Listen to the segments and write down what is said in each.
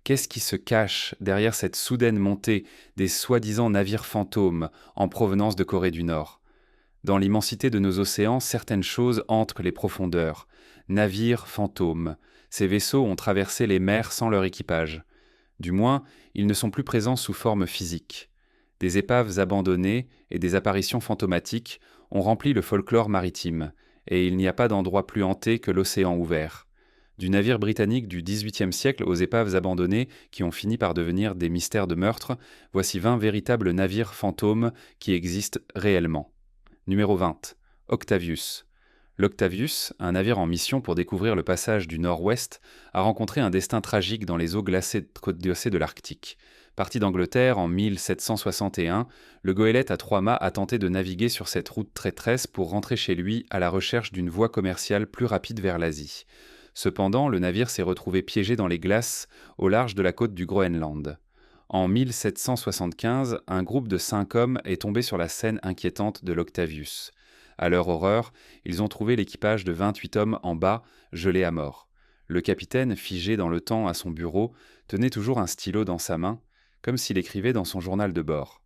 Qu'est-ce qui se cache derrière cette soudaine montée des soi-disant navires fantômes en provenance de Corée du Nord? Dans l'immensité de nos océans, certaines choses hantent les profondeurs. Navires fantômes. Ces vaisseaux ont traversé les mers sans leur équipage. Du moins, ils ne sont plus présents sous forme physique. Des épaves abandonnées et des apparitions fantomatiques ont rempli le folklore maritime, et il n'y a pas d'endroit plus hanté que l'océan ouvert. Du navire britannique du XVIIIe siècle aux épaves abandonnées qui ont fini par devenir des mystères de meurtre, voici 20 véritables navires fantômes qui existent réellement. Numéro 20. Octavius. L'Octavius, un navire en mission pour découvrir le passage du Nord-Ouest, a rencontré un destin tragique dans les eaux glacées de l'Arctique. Parti d'Angleterre en 1761, le goélette à 3 mâts a tenté de naviguer sur cette route traîtresse pour rentrer chez lui à la recherche d'une voie commerciale plus rapide vers l'Asie. Cependant, le navire s'est retrouvé piégé dans les glaces au large de la côte du Groenland. En 1775, un groupe de 5 hommes est tombé sur la scène inquiétante de l'Octavius. À leur horreur, ils ont trouvé l'équipage de 28 hommes en bas, gelés à mort. Le capitaine, figé dans le temps à son bureau, tenait toujours un stylo dans sa main, comme s'il écrivait dans son journal de bord.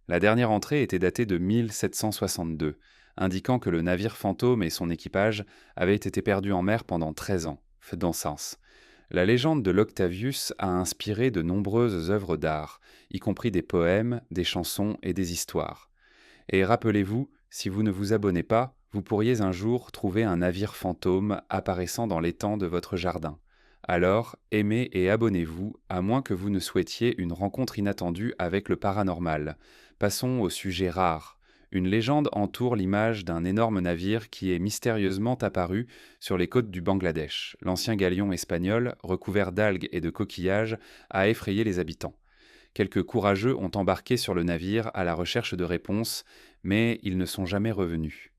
La dernière entrée était datée de 1762, indiquant que le navire fantôme et son équipage avaient été perdus en mer pendant 13 ans. Dans sens. La légende de l'Octavius a inspiré de nombreuses œuvres d'art, y compris des poèmes, des chansons et des histoires. Et rappelez-vous, si vous ne vous abonnez pas, vous pourriez un jour trouver un navire fantôme apparaissant dans l'étang de votre jardin. Alors, aimez et abonnez-vous, à moins que vous ne souhaitiez une rencontre inattendue avec le paranormal. Passons au sujet rare. Une légende entoure l'image d'un énorme navire qui est mystérieusement apparu sur les côtes du Bangladesh. L'ancien galion espagnol, recouvert d'algues et de coquillages, a effrayé les habitants. Quelques courageux ont embarqué sur le navire à la recherche de réponses, mais ils ne sont jamais revenus.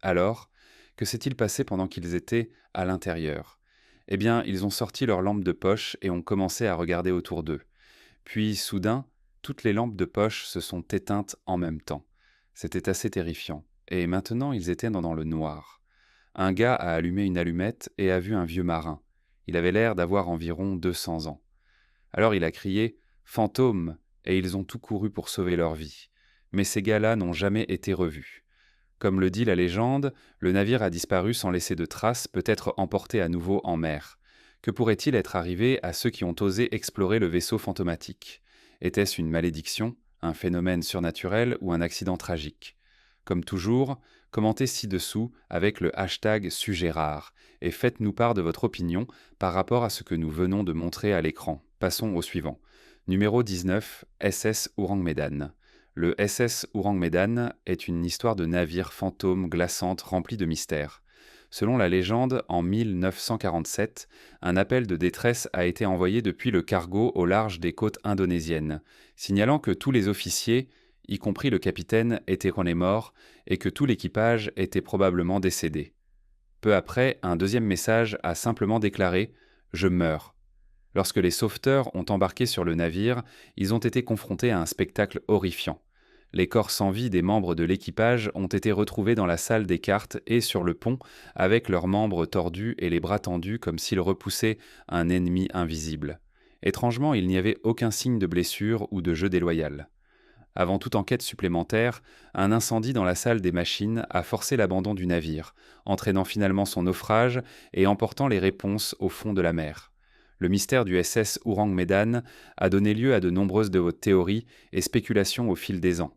Alors, que s'est-il passé pendant qu'ils étaient à l'intérieur? Eh bien, ils ont sorti leurs lampes de poche et ont commencé à regarder autour d'eux. Puis, soudain, toutes les lampes de poche se sont éteintes en même temps. C'était assez terrifiant. Et maintenant, ils étaient dans le noir. Un gars a allumé une allumette et a vu un vieux marin. Il avait l'air d'avoir environ 200 ans. Alors il a crié « Fantôme !» et ils ont tout couru pour sauver leur vie. Mais ces gars-là n'ont jamais été revus. Comme le dit la légende, le navire a disparu sans laisser de traces, peut-être emporté à nouveau en mer. Que pourrait-il être arrivé à ceux qui ont osé explorer le vaisseau fantomatique? Était-ce une malédiction, un phénomène surnaturel ou un accident tragique? Comme toujours, commentez ci-dessous avec le hashtag sujet rare et faites-nous part de votre opinion par rapport à ce que nous venons de montrer à l'écran. Passons au suivant. Numéro 19, SS Ourang Medan. Le SS Ourang Medan est une histoire de navire fantôme glaçante remplie de mystères. Selon la légende, en 1947, un appel de détresse a été envoyé depuis le cargo au large des côtes indonésiennes, signalant que tous les officiers, y compris le capitaine, étaient morts et que tout l'équipage était probablement décédé. Peu après, un deuxième message a simplement déclaré « Je meurs ». Lorsque les sauveteurs ont embarqué sur le navire, ils ont été confrontés à un spectacle horrifiant. Les corps sans vie des membres de l'équipage ont été retrouvés dans la salle des cartes et sur le pont, avec leurs membres tordus et les bras tendus comme s'ils repoussaient un ennemi invisible. Étrangement, il n'y avait aucun signe de blessure ou de jeu déloyal. Avant toute enquête supplémentaire, un incendie dans la salle des machines a forcé l'abandon du navire, entraînant finalement son naufrage et emportant les réponses au fond de la mer. Le mystère du SS Ourang Medan a donné lieu à de nombreuses théories et spéculations au fil des ans.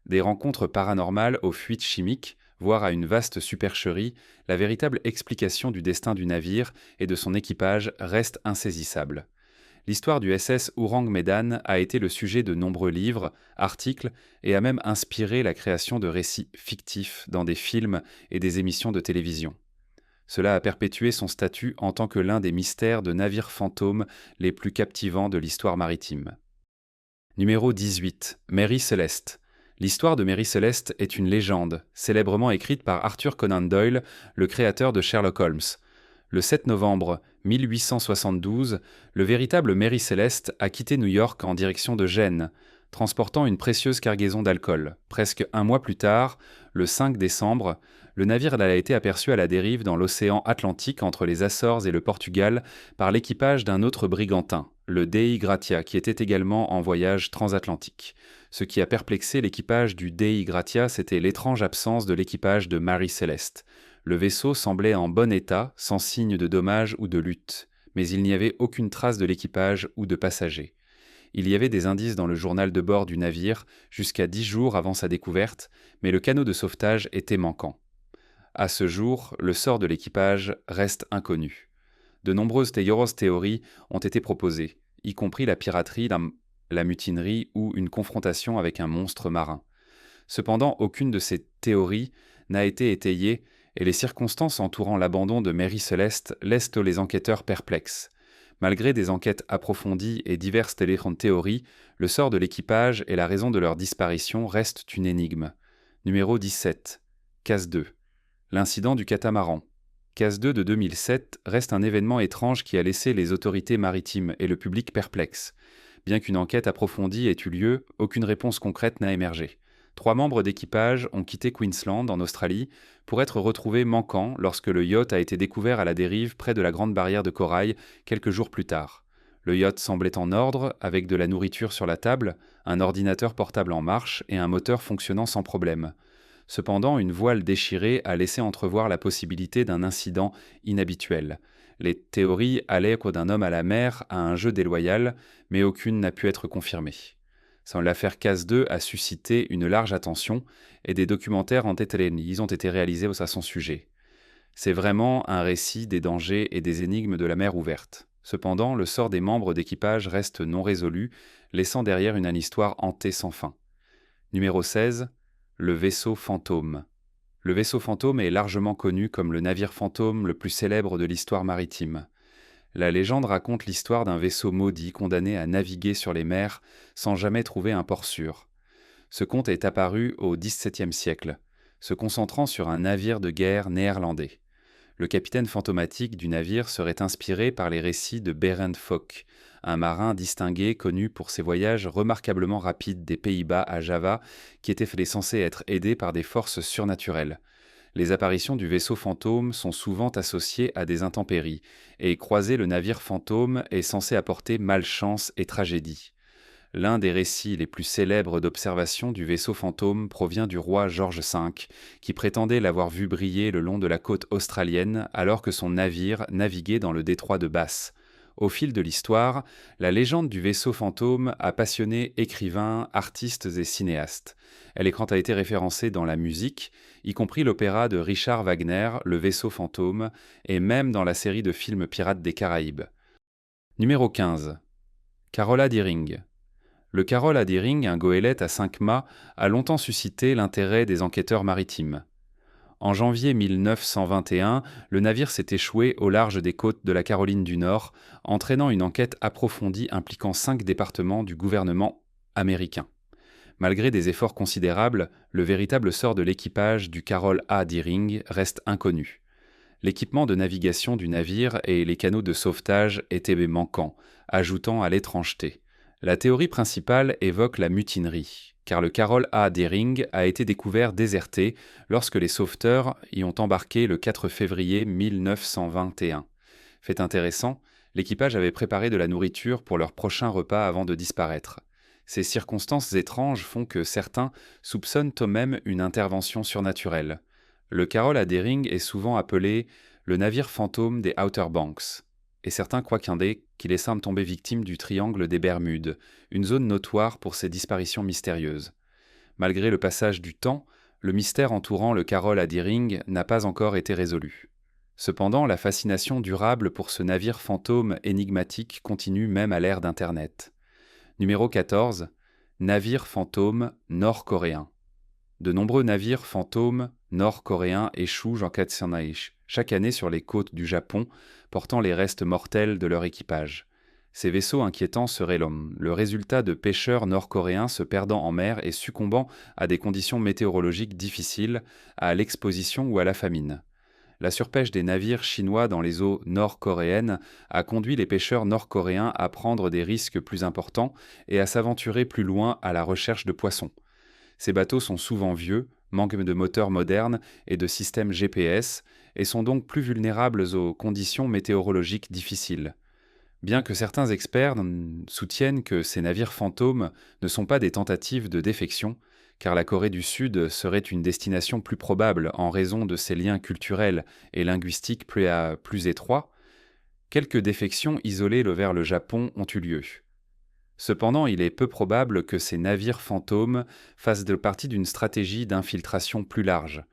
Des rencontres paranormales aux fuites chimiques, voire à une vaste supercherie, la véritable explication du destin du navire et de son équipage reste insaisissable. L'histoire du SS Ourang Medan a été le sujet de nombreux livres, articles et a même inspiré la création de récits fictifs dans des films et des émissions de télévision. Cela a perpétué son statut en tant que l'un des mystères de navires fantômes les plus captivants de l'histoire maritime. Numéro 18. Mary Celeste. L'histoire de Mary Celeste est une légende, célèbrement écrite par Arthur Conan Doyle, le créateur de Sherlock Holmes. Le 7 novembre 1872, le véritable Mary Celeste a quitté New York en direction de Gênes. transportant une précieuse cargaison d'alcool. Presque un mois plus tard, le 5 décembre, le navire a été aperçu à la dérive dans l'océan Atlantique entre les Açores et le Portugal par l'équipage d'un autre brigantin, le Dei Gratia, qui était également en voyage transatlantique. Ce qui a perplexé l'équipage du Dei Gratia, c'était l'étrange absence de l'équipage de Mary Celeste. Le vaisseau semblait en bon état, sans signe de dommage ou de lutte, mais il n'y avait aucune trace de l'équipage ou de passagers. Il y avait des indices dans le journal de bord du navire, jusqu'à 10 jours avant sa découverte, mais le canot de sauvetage était manquant. À ce jour, le sort de l'équipage reste inconnu. De nombreuses théories ont été proposées, y compris la piraterie, la mutinerie ou une confrontation avec un monstre marin. Cependant, aucune de ces théories n'a été étayée et les circonstances entourant l'abandon de Mary Celeste laissent les enquêteurs perplexes. Malgré des enquêtes approfondies et diverses théories, le sort de l'équipage et la raison de leur disparition restent une énigme. Numéro 17. Case 2. L'incident du catamaran. Case 2 de 2007 reste un événement étrange qui a laissé les autorités maritimes et le public perplexes. Bien qu'une enquête approfondie ait eu lieu, aucune réponse concrète n'a émergé. 3 membres d'équipage ont quitté Queensland, en Australie, pour être retrouvés manquants lorsque le yacht a été découvert à la dérive près de la Grande Barrière de Corail quelques jours plus tard. Le yacht semblait en ordre, avec de la nourriture sur la table, un ordinateur portable en marche et un moteur fonctionnant sans problème. Cependant, une voile déchirée a laissé entrevoir la possibilité d'un incident inhabituel. Les théories allaient d'un homme à la mer à un jeu déloyal, mais aucune n'a pu être confirmée. L'affaire Case 2 a suscité une large attention et des documentaires ont été réalisés à son sujet. C'est vraiment un récit des dangers et des énigmes de la mer ouverte. Cependant, le sort des membres d'équipage reste non résolu, laissant derrière une histoire hantée sans fin. Numéro 16. Le vaisseau fantôme. Le vaisseau fantôme est largement connu comme le navire fantôme le plus célèbre de l'histoire maritime. La légende raconte l'histoire d'un vaisseau maudit condamné à naviguer sur les mers sans jamais trouver un port sûr. Ce conte est apparu au XVIIe siècle, se concentrant sur un navire de guerre néerlandais. Le capitaine fantomatique du navire serait inspiré par les récits de Berend Fock, un marin distingué connu pour ses voyages remarquablement rapides des Pays-Bas à Java, qui était censé être aidé par des forces surnaturelles. Les apparitions du vaisseau fantôme sont souvent associées à des intempéries, et croiser le navire fantôme est censé apporter malchance et tragédie. L'un des récits les plus célèbres d'observation du vaisseau fantôme provient du roi George V, qui prétendait l'avoir vu briller le long de la côte australienne alors que son navire naviguait dans le détroit de Bass. Au fil de l'histoire, la légende du vaisseau fantôme a passionné écrivains, artistes et cinéastes. Elle a été référencée dans la musique, y compris l'opéra de Richard Wagner, Le vaisseau fantôme, et même dans la série de films Pirates des Caraïbes. Numéro 15. Carola Deering. Le Carola Deering, un goélette à 5 mâts, a longtemps suscité l'intérêt des enquêteurs maritimes. En janvier 1921, le navire s'est échoué au large des côtes de la Caroline du Nord, entraînant une enquête approfondie impliquant 5 départements du gouvernement américain. Malgré des efforts considérables, le véritable sort de l'équipage du Carol A. Deering reste inconnu. L'équipement de navigation du navire et les canaux de sauvetage étaient manquants, ajoutant à l'étrangeté. La théorie principale évoque la mutinerie, car le Carol A. Deering a été découvert déserté lorsque les sauveteurs y ont embarqué le 4 février 1921. Fait intéressant, l'équipage avait préparé de la nourriture pour leur prochain repas avant de disparaître. Ces circonstances étranges font que certains soupçonnent eux-mêmes une intervention surnaturelle. Le Carol A. Deering est souvent appelé le navire fantôme des Outer Banks, et certains croient qu'il est semble tomber victime du triangle des Bermudes, une zone notoire pour ses disparitions mystérieuses. Malgré le passage du temps, le mystère entourant le Carol A. Deering n'a pas encore été résolu. Cependant, la fascination durable pour ce navire fantôme énigmatique continue même à l'ère d'Internet. Numéro 14. Navire fantôme nord-coréen. De nombreux navires fantômes nord-coréens échouent chaque année sur les côtes du Japon, portant les restes mortels de leur équipage. Ces vaisseaux inquiétants seraient le résultat de pêcheurs nord-coréens se perdant en mer et succombant à des conditions météorologiques difficiles, à l'exposition ou à la famine. La surpêche des navires chinois dans les eaux nord-coréennes a conduit les pêcheurs nord-coréens à prendre des risques plus importants et à s'aventurer plus loin à la recherche de poissons. Ces bateaux sont souvent vieux, manquent de moteurs modernes et de systèmes GPS, et sont donc plus vulnérables aux conditions météorologiques difficiles. Bien que certains experts soutiennent que ces navires fantômes ne sont pas des tentatives de défection, car la Corée du Sud serait une destination plus probable en raison de ses liens culturels et linguistiques plus étroits, quelques défections isolées vers le Japon ont eu lieu. Cependant, il est peu probable que ces navires fantômes fassent partie d'une stratégie d'infiltration plus large.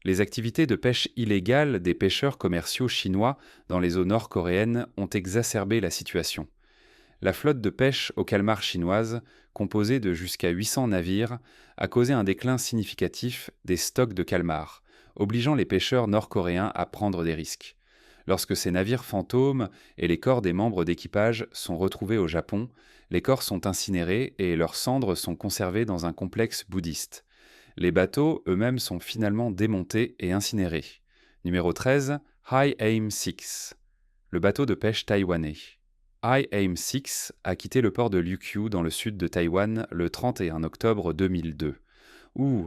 Les activités de pêche illégale des pêcheurs commerciaux chinois dans les eaux nord-coréennes ont exacerbé la situation. La flotte de pêche au calmar chinoise, composée de jusqu'à 800 navires, a causé un déclin significatif des stocks de calmars, obligeant les pêcheurs nord-coréens à prendre des risques. Lorsque ces navires fantômes et les corps des membres d'équipage sont retrouvés au Japon, les corps sont incinérés et leurs cendres sont conservées dans un complexe bouddhiste. Les bateaux eux-mêmes sont finalement démontés et incinérés. Numéro 13, High Aim 6, le bateau de pêche taïwanais. High Aim 6 a quitté le port de Ryukyu dans le sud de Taïwan le 31 octobre 2002.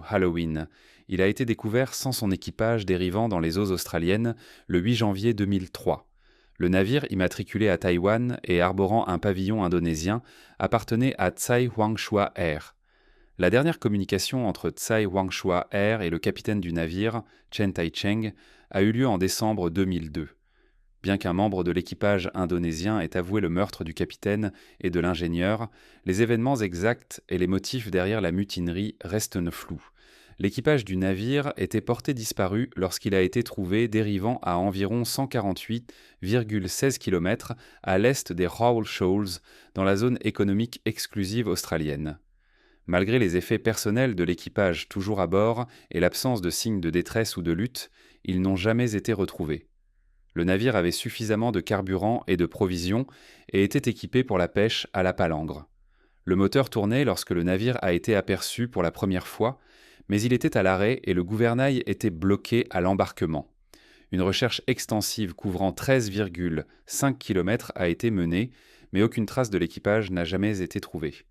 Halloween! Il a été découvert sans son équipage dérivant dans les eaux australiennes le 8 janvier 2003. Le navire, immatriculé à Taïwan et arborant un pavillon indonésien, appartenait à Tsai Huangshua Air. La dernière communication entre Tsai Huangshua Air et le capitaine du navire, Chen Tai-cheng, a eu lieu en décembre 2002. Bien qu'un membre de l'équipage indonésien ait avoué le meurtre du capitaine et de l'ingénieur, les événements exacts et les motifs derrière la mutinerie restent flous. L'équipage du navire était porté disparu lorsqu'il a été trouvé dérivant à environ 148,16 km à l'est des Raoul Shoals, dans la zone économique exclusive australienne. Malgré les effets personnels de l'équipage toujours à bord et l'absence de signes de détresse ou de lutte, ils n'ont jamais été retrouvés. Le navire avait suffisamment de carburant et de provisions et était équipé pour la pêche à la palangre. Le moteur tournait lorsque le navire a été aperçu pour la première fois, mais il était à l'arrêt et le gouvernail était bloqué à l'embarquement. Une recherche extensive couvrant 13,5 km a été menée, mais aucune trace de l'équipage n'a jamais été trouvée.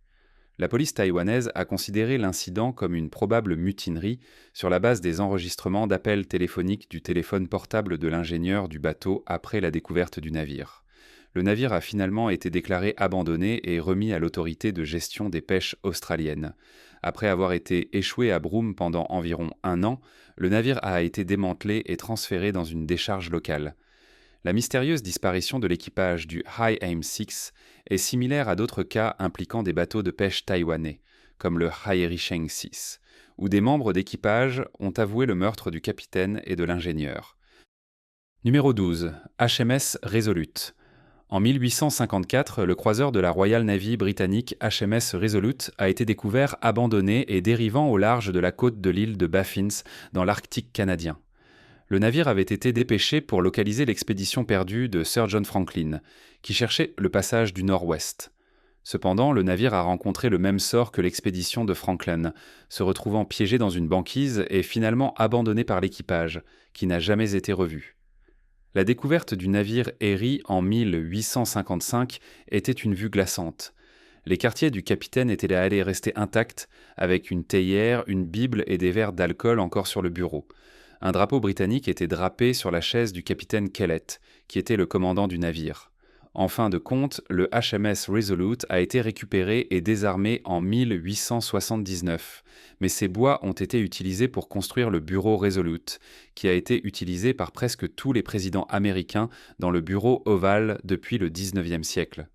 La police taïwanaise a considéré l'incident comme une probable mutinerie sur la base des enregistrements d'appels téléphoniques du téléphone portable de l'ingénieur du bateau après la découverte du navire. Le navire a finalement été déclaré abandonné et remis à l'autorité de gestion des pêches australienne. Après avoir été échoué à Broome pendant environ 1 an, le navire a été démantelé et transféré dans une décharge locale. La mystérieuse disparition de l'équipage du High Aim 6 est similaire à d'autres cas impliquant des bateaux de pêche taïwanais, comme le Haerisheng 6, où des membres d'équipage ont avoué le meurtre du capitaine et de l'ingénieur. Numéro 12. HMS Resolute. En 1854, le croiseur de la Royal Navy britannique HMS Resolute a été découvert abandonné et dérivant au large de la côte de l'île de Baffins, dans l'Arctique canadien. Le navire avait été dépêché pour localiser l'expédition perdue de Sir John Franklin, qui cherchait le passage du Nord-Ouest. Cependant, le navire a rencontré le même sort que l'expédition de Franklin, se retrouvant piégé dans une banquise et finalement abandonné par l'équipage, qui n'a jamais été revu. La découverte du navire Erie en 1855 était une vue glaçante. Les quartiers du capitaine étaient allés rester intacts, avec une théière, une bible et des verres d'alcool encore sur le bureau. Un drapeau britannique était drapé sur la chaise du capitaine Kellett, qui était le commandant du navire. En fin de compte, le HMS Resolute a été récupéré et désarmé en 1879, mais ses bois ont été utilisés pour construire le bureau Resolute, qui a été utilisé par presque tous les présidents américains dans le bureau ovale depuis le XIXe siècle.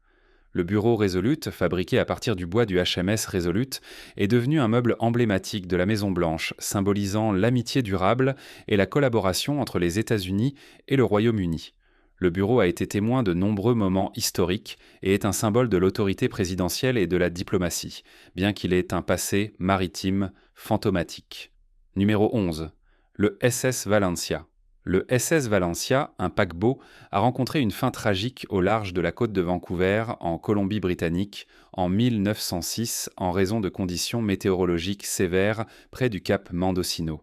Le bureau Resolute, fabriqué à partir du bois du HMS Resolute, est devenu un meuble emblématique de la Maison-Blanche, symbolisant l'amitié durable et la collaboration entre les États-Unis et le Royaume-Uni. Le bureau a été témoin de nombreux moments historiques et est un symbole de l'autorité présidentielle et de la diplomatie, bien qu'il ait un passé maritime fantomatique. Numéro 11. Le SS Valencia. Le SS Valencia, un paquebot, a rencontré une fin tragique au large de la côte de Vancouver, en Colombie-Britannique, en 1906 en raison de conditions météorologiques sévères près du cap Mendocino.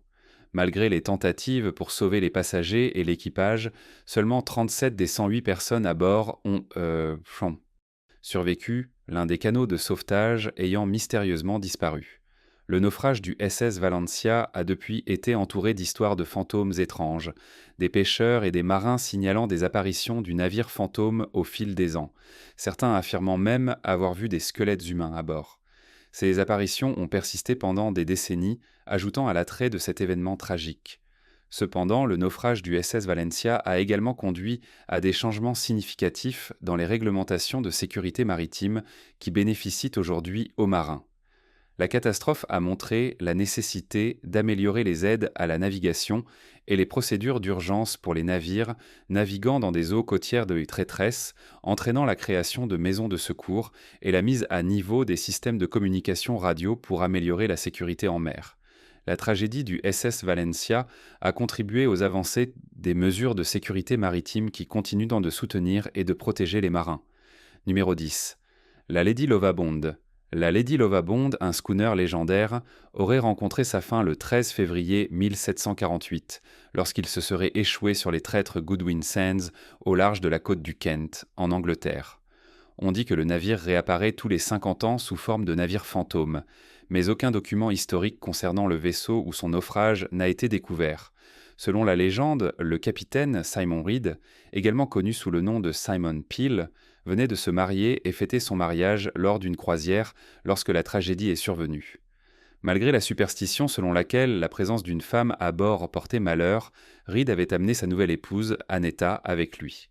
Malgré les tentatives pour sauver les passagers et l'équipage, seulement 37 des 108 personnes à bord ont survécu, l'un des canaux de sauvetage ayant mystérieusement disparu. Le naufrage du SS Valencia a depuis été entouré d'histoires de fantômes étranges, des pêcheurs et des marins signalant des apparitions du navire fantôme au fil des ans, certains affirmant même avoir vu des squelettes humains à bord. Ces apparitions ont persisté pendant des décennies, ajoutant à l'attrait de cet événement tragique. Cependant, le naufrage du SS Valencia a également conduit à des changements significatifs dans les réglementations de sécurité maritime qui bénéficient aujourd'hui aux marins. La catastrophe a montré la nécessité d'améliorer les aides à la navigation et les procédures d'urgence pour les navires naviguant dans des eaux côtières de traîtresses, entraînant la création de maisons de secours et la mise à niveau des systèmes de communication radio pour améliorer la sécurité en mer. La tragédie du SS Valencia a contribué aux avancées des mesures de sécurité maritime qui continuent de soutenir et de protéger les marins. Numéro 10. La Lady Lovabond. La Lady Lovabond, un schooner légendaire, aurait rencontré sa fin le 13 février 1748, lorsqu'il se serait échoué sur les traîtres Goodwin Sands au large de la côte du Kent, en Angleterre. On dit que le navire réapparaît tous les 50 ans sous forme de navire fantôme, mais aucun document historique concernant le vaisseau ou son naufrage n'a été découvert. Selon la légende, le capitaine Simon Reed, également connu sous le nom de Simon Peel, venait de se marier et fêter son mariage lors d'une croisière lorsque la tragédie est survenue. Malgré la superstition selon laquelle la présence d'une femme à bord portait malheur, Reed avait amené sa nouvelle épouse, Annetta, avec lui.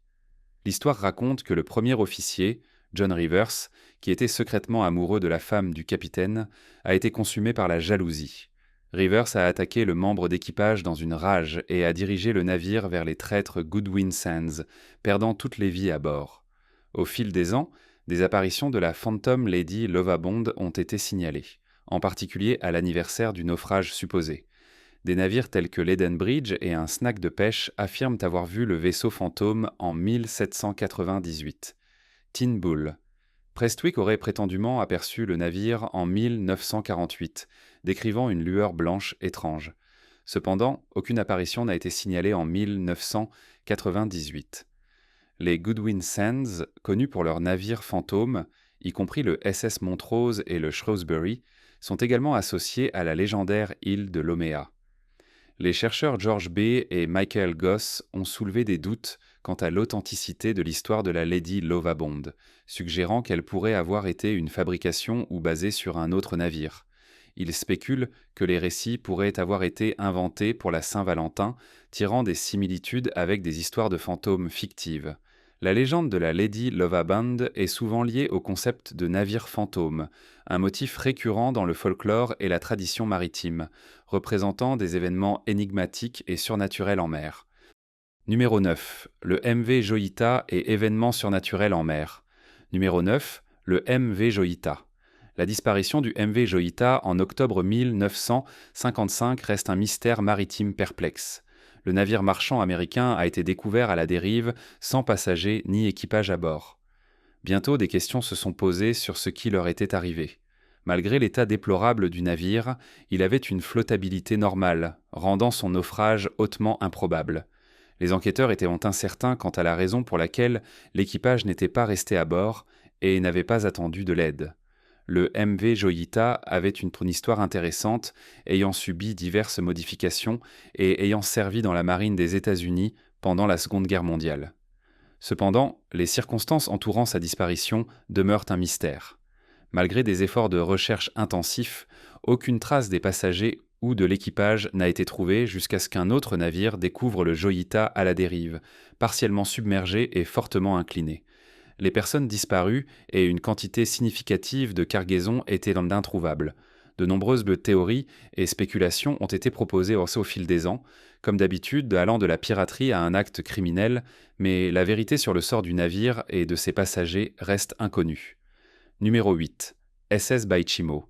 L'histoire raconte que le premier officier, John Rivers, qui était secrètement amoureux de la femme du capitaine, a été consumé par la jalousie. Rivers a attaqué le membre d'équipage dans une rage et a dirigé le navire vers les traîtres Goodwin Sands, perdant toutes les vies à bord. Au fil des ans, des apparitions de la Phantom Lady Lovabond ont été signalées, en particulier à l'anniversaire du naufrage supposé. Des navires tels que l'Edenbridge et un snack de pêche affirment avoir vu le vaisseau fantôme en 1798. Tin Bull. Prestwick aurait prétendument aperçu le navire en 1948, décrivant une lueur blanche étrange. Cependant, aucune apparition n'a été signalée en 1998. Les Goodwin Sands, connus pour leurs navires fantômes, y compris le SS Montrose et le Shrewsbury, sont également associés à la légendaire île de Lomea. Les chercheurs George Bay et Michael Goss ont soulevé des doutes quant à l'authenticité de l'histoire de la Lady Lovabond, suggérant qu'elle pourrait avoir été une fabrication ou basée sur un autre navire. Ils spéculent que les récits pourraient avoir été inventés pour la Saint-Valentin, tirant des similitudes avec des histoires de fantômes fictives. La légende de la Lady Lovabond est souvent liée au concept de navire fantôme, un motif récurrent dans le folklore et la tradition maritime, représentant des événements énigmatiques et surnaturels en mer. Numéro 9. Le MV Joïta et événements surnaturels en mer. Numéro 9. Le MV Joïta. La disparition du MV Joïta en octobre 1955 reste un mystère maritime perplexe. Le navire marchand américain a été découvert à la dérive, sans passagers ni équipage à bord. Bientôt, des questions se sont posées sur ce qui leur était arrivé. Malgré l'état déplorable du navire, il avait une flottabilité normale, rendant son naufrage hautement improbable. Les enquêteurs étaient incertains quant à la raison pour laquelle l'équipage n'était pas resté à bord et n'avait pas attendu de l'aide. Le MV Joïta avait une histoire intéressante, ayant subi diverses modifications et ayant servi dans la marine des États-Unis pendant la Seconde Guerre mondiale. Cependant, les circonstances entourant sa disparition demeurent un mystère. Malgré des efforts de recherche intensifs, aucune trace des passagers ou de l'équipage n'a été trouvée jusqu'à ce qu'un autre navire découvre le Joïta à la dérive, partiellement submergé et fortement incliné. Les personnes disparues et une quantité significative de cargaisons étaient introuvables. De nombreuses théories et spéculations ont été proposées au fil des ans, comme d'habitude allant de la piraterie à un acte criminel, mais la vérité sur le sort du navire et de ses passagers reste inconnue. Numéro 8. SS Baichimo.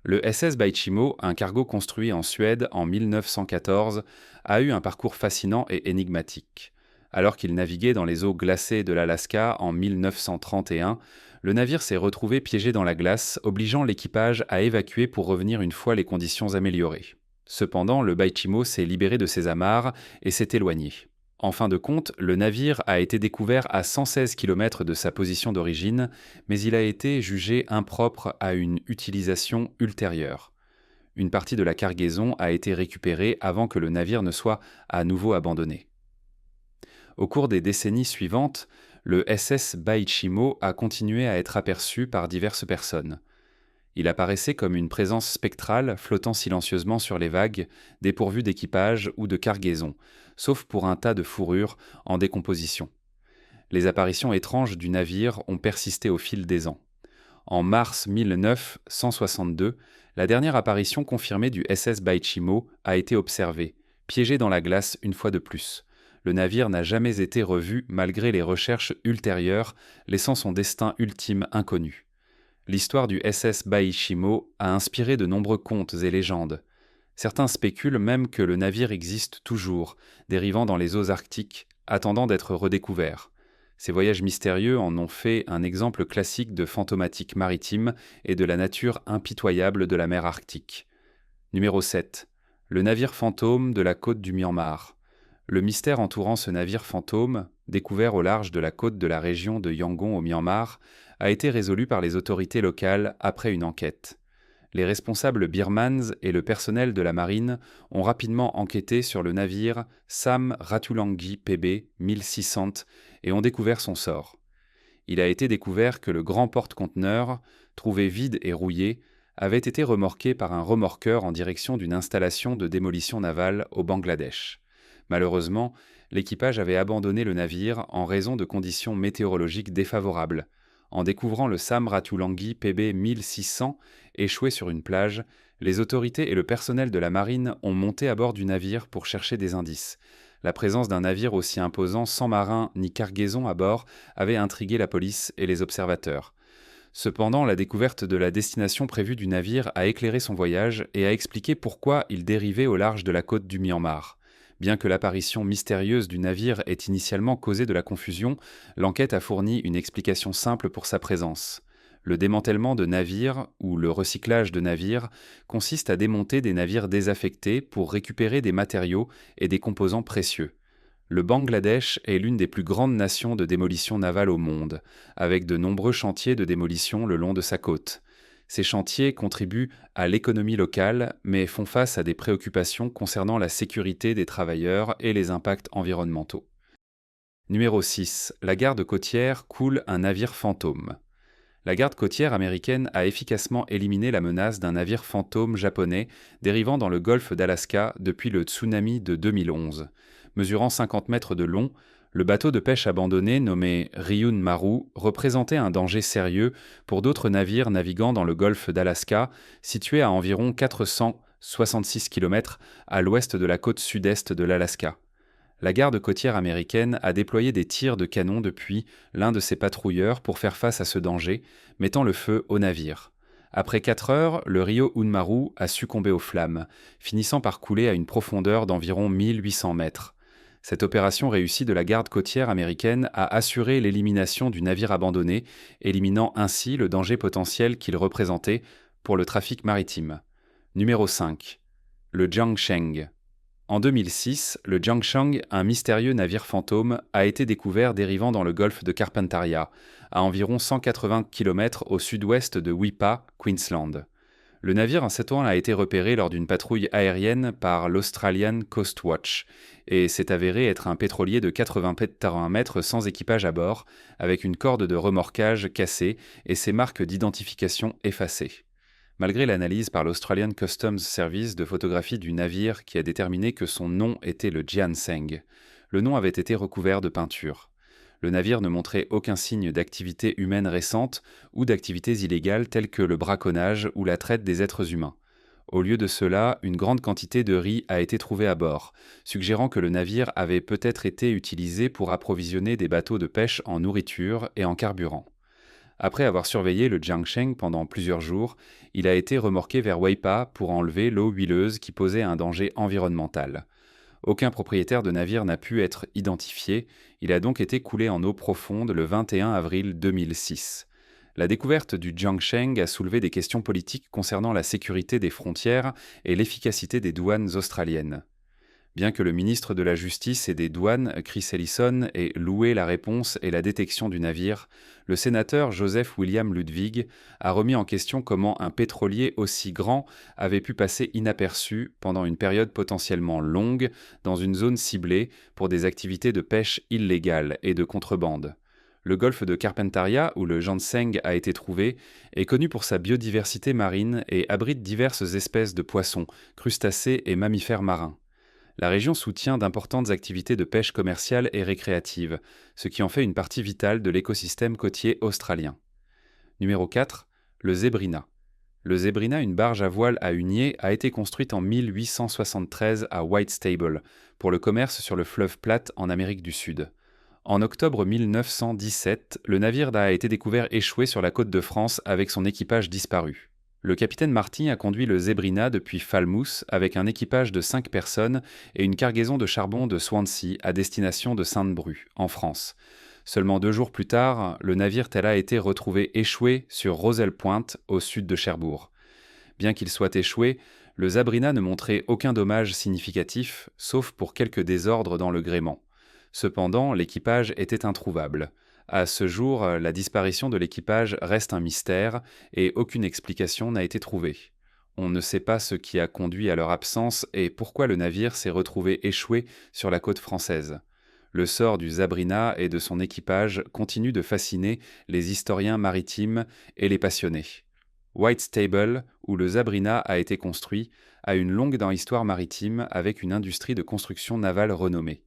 Le SS Baichimo, un cargo construit en Suède en 1914, a eu un parcours fascinant et énigmatique. Alors qu'il naviguait dans les eaux glacées de l'Alaska en 1931, le navire s'est retrouvé piégé dans la glace, obligeant l'équipage à évacuer pour revenir une fois les conditions améliorées. Cependant, le Baichimo s'est libéré de ses amarres et s'est éloigné. En fin de compte, le navire a été découvert à 116 km de sa position d'origine, mais il a été jugé impropre à une utilisation ultérieure. Une partie de la cargaison a été récupérée avant que le navire ne soit à nouveau abandonné. Au cours des décennies suivantes, le SS Baichimo a continué à être aperçu par diverses personnes. Il apparaissait comme une présence spectrale flottant silencieusement sur les vagues, dépourvue d'équipage ou de cargaison, sauf pour un tas de fourrures en décomposition. Les apparitions étranges du navire ont persisté au fil des ans. En mars 1962, la dernière apparition confirmée du SS Baichimo a été observée, piégé dans la glace une fois de plus. Le navire n'a jamais été revu malgré les recherches ultérieures, laissant son destin ultime inconnu. L'histoire du SS Baichimo a inspiré de nombreux contes et légendes. Certains spéculent même que le navire existe toujours, dérivant dans les eaux arctiques, attendant d'être redécouvert. Ces voyages mystérieux en ont fait un exemple classique de fantomatique maritime et de la nature impitoyable de la mer Arctique. Numéro 7. Le navire fantôme de la côte du Myanmar. Le mystère entourant ce navire fantôme, découvert au large de la côte de la région de Yangon au Myanmar, a été résolu par les autorités locales après une enquête. Les responsables birmans et le personnel de la marine ont rapidement enquêté sur le navire Sam Ratulangi PB 1600 et ont découvert son sort. Il a été découvert que le grand porte-conteneurs, trouvé vide et rouillé, avait été remorqué par un remorqueur en direction d'une installation de démolition navale au Bangladesh. Malheureusement, l'équipage avait abandonné le navire en raison de conditions météorologiques défavorables. En découvrant le Sam Ratulangi PB 1600 échoué sur une plage, les autorités et le personnel de la marine ont monté à bord du navire pour chercher des indices. La présence d'un navire aussi imposant sans marin ni cargaison à bord avait intrigué la police et les observateurs. Cependant, la découverte de la destination prévue du navire a éclairé son voyage et a expliqué pourquoi il dérivait au large de la côte du Myanmar. Bien que l'apparition mystérieuse du navire ait initialement causé de la confusion, l'enquête a fourni une explication simple pour sa présence. Le démantèlement de navires, ou le recyclage de navires, consiste à démonter des navires désaffectés pour récupérer des matériaux et des composants précieux. Le Bangladesh est l'une des plus grandes nations de démolition navale au monde, avec de nombreux chantiers de démolition le long de sa côte. Ces chantiers contribuent à l'économie locale, mais font face à des préoccupations concernant la sécurité des travailleurs et les impacts environnementaux. Numéro 6. La garde côtière coule un navire fantôme. La garde côtière américaine a efficacement éliminé la menace d'un navire fantôme japonais dérivant dans le golfe d'Alaska depuis le tsunami de 2011. Mesurant 50 mètres de long, le bateau de pêche abandonné nommé Ryun Maru représentait un danger sérieux pour d'autres navires naviguant dans le golfe d'Alaska, situé à environ 466 km à l'ouest de la côte sud-est de l'Alaska. La garde côtière américaine a déployé des tirs de canon depuis l'un de ses patrouilleurs pour faire face à ce danger, mettant le feu au navire. Après 4 heures, le Rio Unmaru a succombé aux flammes, finissant par couler à une profondeur d'environ 1800 mètres. Cette opération réussie de la garde côtière américaine a assuré l'élimination du navire abandonné, éliminant ainsi le danger potentiel qu'il représentait pour le trafic maritime. Numéro 5. Le Jiangsheng. En 2006, le Jiangsheng, un mystérieux navire fantôme, a été découvert dérivant dans le golfe de Carpentaria, à environ 180 km au sud-ouest de Weipa, Queensland. Le navire en 7 ans a été repéré lors d'une patrouille aérienne par l'Australian Coast Watch et s'est avéré être un pétrolier de 80 mètres sans équipage à bord, avec une corde de remorquage cassée et ses marques d'identification effacées. Malgré l'analyse par l'Australian Customs Service de photographie du navire qui a déterminé que son nom était le Jianseng, le nom avait été recouvert de peinture. Le navire ne montrait aucun signe d'activité humaine récente ou d'activités illégales telles que le braconnage ou la traite des êtres humains. Au lieu de cela, une grande quantité de riz a été trouvée à bord, suggérant que le navire avait peut-être été utilisé pour approvisionner des bateaux de pêche en nourriture et en carburant. Après avoir surveillé le Jiangsheng pendant plusieurs jours, il a été remorqué vers Weipa pour enlever l'eau huileuse qui posait un danger environnemental. Aucun propriétaire de navire n'a pu être identifié, il a donc été coulé en eau profonde le 21 avril 2006. La découverte du Jiangsheng a soulevé des questions politiques concernant la sécurité des frontières et l'efficacité des douanes australiennes. Bien que le ministre de la Justice et des Douanes, Chris Ellison, ait loué la réponse et la détection du navire, le sénateur Joseph William Ludwig a remis en question comment un pétrolier aussi grand avait pu passer inaperçu pendant une période potentiellement longue dans une zone ciblée pour des activités de pêche illégale et de contrebande. Le golfe de Carpentaria, où le ginseng a été trouvé, est connu pour sa biodiversité marine et abrite diverses espèces de poissons, crustacés et mammifères marins. La région soutient d'importantes activités de pêche commerciale et récréative, ce qui en fait une partie vitale de l'écosystème côtier australien. Numéro 4. Le Zebrina. Le Zebrina, une barge à voile à hunier, a été construite en 1873 à Whitstable pour le commerce sur le fleuve Platte en Amérique du Sud. En octobre 1917, le navire a été découvert échoué sur la côte de France avec son équipage disparu. Le capitaine Marty a conduit le Zebrina depuis Falmouth avec un équipage de 5 personnes et une cargaison de charbon de Swansea à destination de Sainte-Bru, en France. Seulement 2 jours plus tard, le navire a été retrouvé échoué sur Roselle Point, au sud de Cherbourg. Bien qu'il soit échoué, le Zebrina ne montrait aucun dommage significatif, sauf pour quelques désordres dans le gréement. Cependant, l'équipage était introuvable. À ce jour, la disparition de l'équipage reste un mystère et aucune explication n'a été trouvée. On ne sait pas ce qui a conduit à leur absence et pourquoi le navire s'est retrouvé échoué sur la côte française. Le sort du Zebrina et de son équipage continue de fasciner les historiens maritimes et les passionnés. Whitstable, où le Zebrina a été construit, a une longue histoire maritime avec une industrie de construction navale renommée.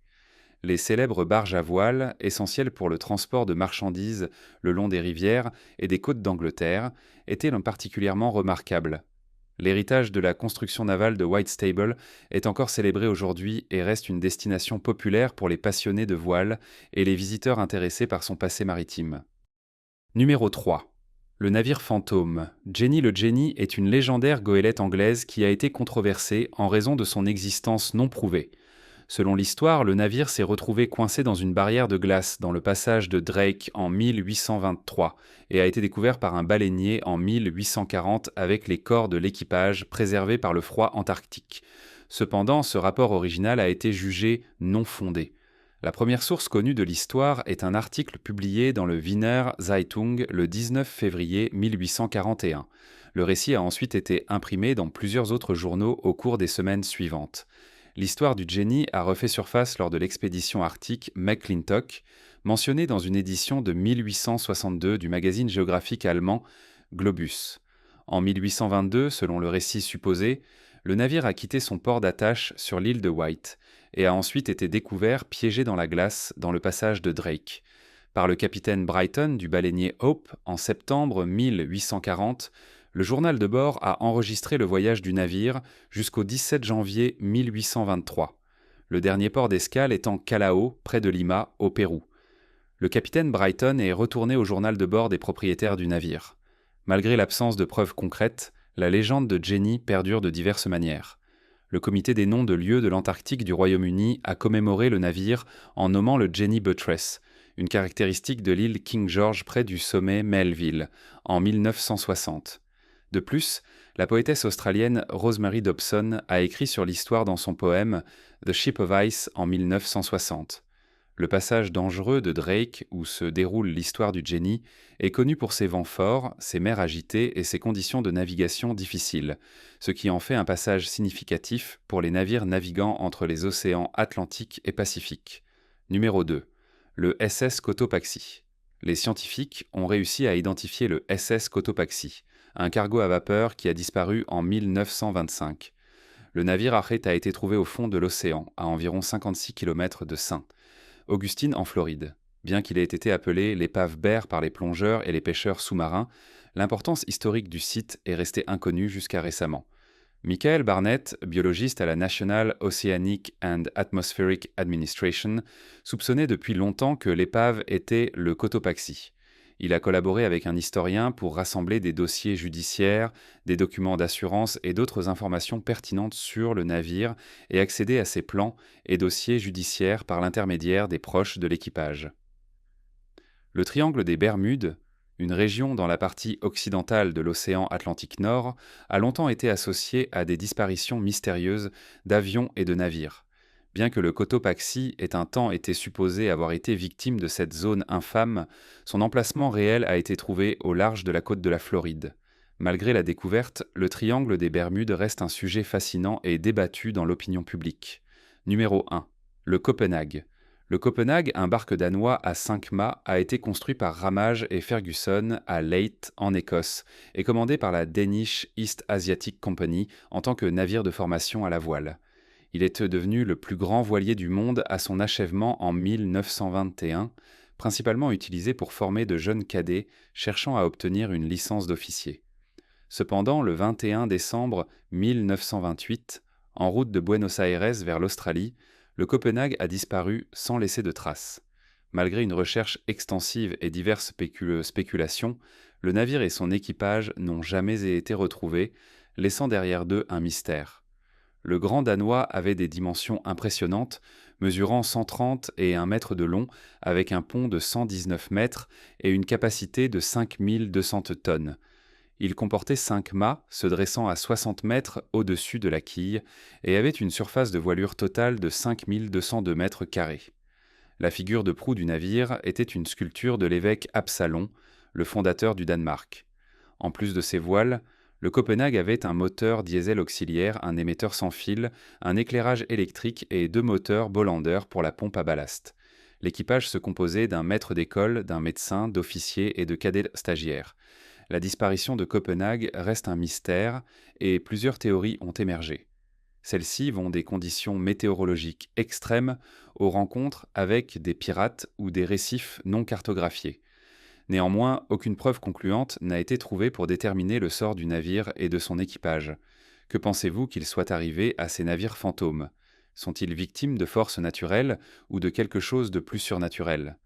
Les célèbres barges à voile, essentielles pour le transport de marchandises le long des rivières et des côtes d'Angleterre, étaient particulièrement remarquables. L'héritage de la construction navale de Whitstable est encore célébré aujourd'hui et reste une destination populaire pour les passionnés de voile et les visiteurs intéressés par son passé maritime. Numéro 3. Le navire fantôme. Jenny le Jenny est une légendaire goélette anglaise qui a été controversée en raison de son existence non prouvée. Selon l'histoire, le navire s'est retrouvé coincé dans une barrière de glace dans le passage de Drake en 1823 et a été découvert par un baleinier en 1840 avec les corps de l'équipage préservés par le froid antarctique. Cependant, ce rapport original a été jugé non fondé. La première source connue de l'histoire est un article publié dans le Wiener Zeitung le 19 février 1841. Le récit a ensuite été imprimé dans plusieurs autres journaux au cours des semaines suivantes. L'histoire du Jenny a refait surface lors de l'expédition arctique McClintock, mentionnée dans une édition de 1862 du magazine géographique allemand Globus. En 1822, selon le récit supposé, le navire a quitté son port d'attache sur l'île de Wight et a ensuite été découvert piégé dans la glace dans le passage de Drake. Par le capitaine Brighton du baleinier Hope en septembre 1840, le journal de bord a enregistré le voyage du navire jusqu'au 17 janvier 1823, le dernier port d'escale étant Callao, près de Lima, au Pérou. Le capitaine Brighton est retourné au journal de bord des propriétaires du navire. Malgré l'absence de preuves concrètes, la légende de Jenny perdure de diverses manières. Le comité des noms de lieux de l'Antarctique du Royaume-Uni a commémoré le navire en nommant le Jenny Buttress, une caractéristique de l'île King George près du sommet Melville, en 1960. De plus, la poétesse australienne Rosemary Dobson a écrit sur l'histoire dans son poème The Ship of Ice en 1960. Le passage dangereux de Drake, où se déroule l'histoire du Jenny, est connu pour ses vents forts, ses mers agitées et ses conditions de navigation difficiles, ce qui en fait un passage significatif pour les navires naviguant entre les océans Atlantique et Pacifique. Numéro 2. Le SS Cotopaxi. Les scientifiques ont réussi à identifier le SS Cotopaxi, un cargo à vapeur qui a disparu en 1925. Le navire a été trouvé au fond de l'océan, à environ 56 km de St. Augustine en Floride. Bien qu'il ait été appelé l'épave Bear par les plongeurs et les pêcheurs sous-marins, l'importance historique du site est restée inconnue jusqu'à récemment. Michael Barnett, biologiste à la National Oceanic and Atmospheric Administration, soupçonnait depuis longtemps que l'épave était le Cotopaxi. Il a collaboré avec un historien pour rassembler des dossiers judiciaires, des documents d'assurance et d'autres informations pertinentes sur le navire et accéder à ses plans et dossiers judiciaires par l'intermédiaire des proches de l'équipage. Le triangle des Bermudes, Une région dans la partie occidentale de l'océan Atlantique Nord a longtemps été associée à des disparitions mystérieuses d'avions et de navires. Bien que le Cotopaxi ait un temps été supposé avoir été victime de cette zone infâme, son emplacement réel a été trouvé au large de la côte de la Floride. Malgré la découverte, le triangle des Bermudes reste un sujet fascinant et débattu dans l'opinion publique. Numéro 1. Le Copenhague. Le Copenhague, un barque danois à 5 mâts, a été construit par Ramage et Ferguson à Leith, en Écosse, et commandé par la Danish East Asiatic Company en tant que navire de formation à la voile. Il est devenu le plus grand voilier du monde à son achèvement en 1921, principalement utilisé pour former de jeunes cadets cherchant à obtenir une licence d'officier. Cependant, le 21 décembre 1928, en route de Buenos Aires vers l'Australie, le Copenhague a disparu sans laisser de traces. Malgré une recherche extensive et diverses spéculations, le navire et son équipage n'ont jamais été retrouvés, laissant derrière d'eux un mystère. Le Grand Danois avait des dimensions impressionnantes, mesurant 130 et 1 mètre de long, avec un pont de 119 mètres et une capacité de 5200 tonnes. Il comportait 5 mâts, se dressant à 60 mètres au-dessus de la quille, et avait une surface de voilure totale de 5202 mètres carrés. La figure de proue du navire était une sculpture de l'évêque Absalon, le fondateur du Danemark. En plus de ses voiles, le Copenhague avait un moteur diesel auxiliaire, un émetteur sans fil, un éclairage électrique et 2 moteurs Bolander pour la pompe à ballast. L'équipage se composait d'un maître d'école, d'un médecin, d'officiers et de cadets stagiaires. La disparition de Copenhague reste un mystère et plusieurs théories ont émergé. Celles-ci vont des conditions météorologiques extrêmes aux rencontres avec des pirates ou des récifs non cartographiés. Néanmoins, aucune preuve concluante n'a été trouvée pour déterminer le sort du navire et de son équipage. Que pensez-vous qu'il soit arrivé à ces navires fantômes ? Sont-ils victimes de forces naturelles ou de quelque chose de plus surnaturel ?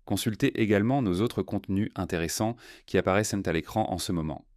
Consultez également nos autres contenus intéressants qui apparaissent à l'écran en ce moment.